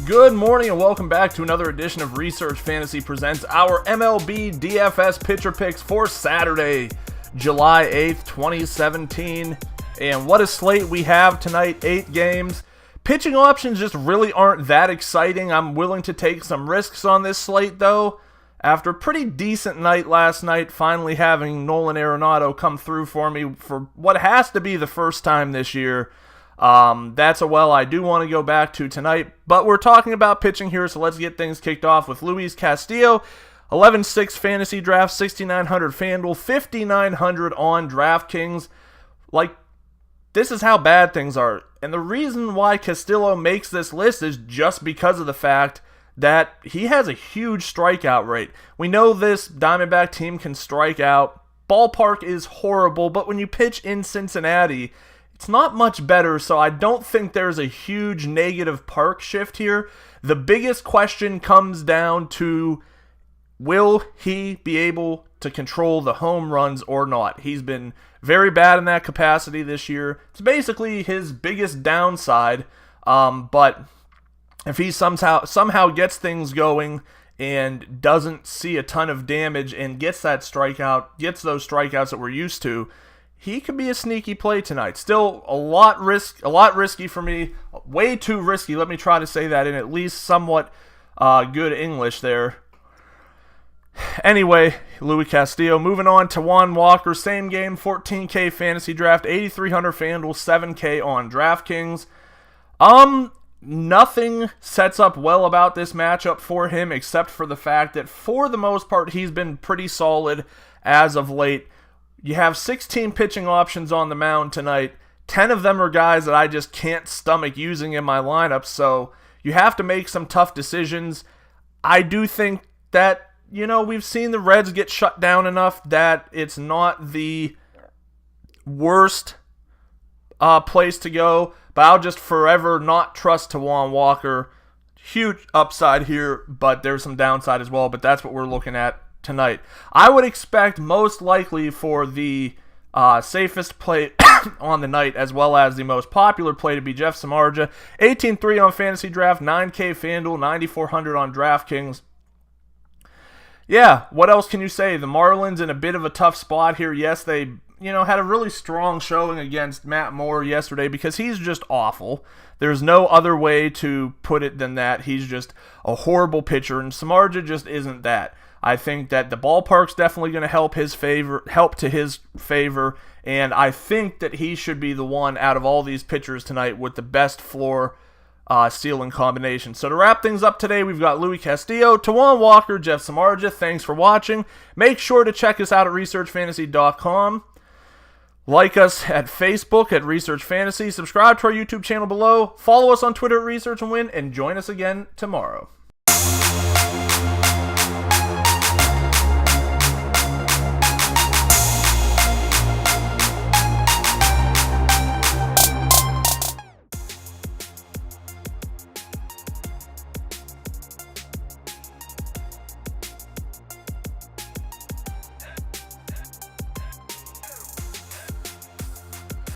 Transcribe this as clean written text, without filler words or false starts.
Good morning and welcome back to another edition of Research Fantasy Presents our MLB DFS pitcher picks for Saturday, July 8th, 2017. And what a slate we have tonight, 8 games. Pitching options just really aren't that exciting. I'm willing to take some risks on this slate though. After a pretty decent night last night, finally having Nolan Arenado come through for me for what has to be the first time this year. That's a well I do want to go back to tonight, but we're talking about pitching here, so let's get things kicked off with Luis Castillo. 11.6 fantasy draft, 6,900 FanDuel, 5,900 on DraftKings. Like, this is how bad things are. And the reason why Castillo makes this list is just because of the fact that he has a huge strikeout rate. We know this Diamondback team can strike out. Ballpark is horrible, but when you pitch in Cincinnati, it's not much better, so I don't think there's a huge negative park shift here. The biggest question comes down to, will he be able to control the home runs or not? He's been very bad in that capacity this year. It's basically his biggest downside, but if he somehow gets things going and doesn't see a ton of damage and gets those strikeouts that we're used to, he could be a sneaky play tonight. Still a lot risky for me. Way too risky. Let me try to say that in at least somewhat good English there. Anyway, Luis Castillo. Moving on to Taijuan Walker. Same game, 14K fantasy draft, 8,300 FanDuel, 7K on DraftKings. Nothing sets up well about this matchup for him except for the fact that for the most part he's been pretty solid as of late. You have 16 pitching options on the mound tonight. 10 of them are guys that I just can't stomach using in my lineup, so you have to make some tough decisions. I do think that, we've seen the Reds get shut down enough that it's not the worst place to go, but I'll just forever not trust Taijuan Walker. Huge upside here, but there's some downside as well, but that's what we're looking at tonight. I would expect most likely for the safest play on the night as well as the most popular play to be Jeff Samardzija. 18.3 on Fantasy Draft, 9K FanDuel, 9,400 on DraftKings. Yeah, what else can you say? The Marlins in a bit of a tough spot here. Yes, they had a really strong showing against Matt Moore yesterday because he's just awful. There's no other way to put it than that. He's just a horrible pitcher, and Samardzija just isn't that. I think that the ballpark's definitely going to help to his favor, and I think that he should be the one out of all these pitchers tonight with the best floor ceiling combination. So to wrap things up today, we've got Luis Castillo, Taijuan Walker, Jeff Samardzija. Thanks for watching. Make sure to check us out at researchfantasy.com. Like us at Facebook at Research Fantasy. Subscribe to our YouTube channel below. Follow us on Twitter at Research and Win, and join us again tomorrow.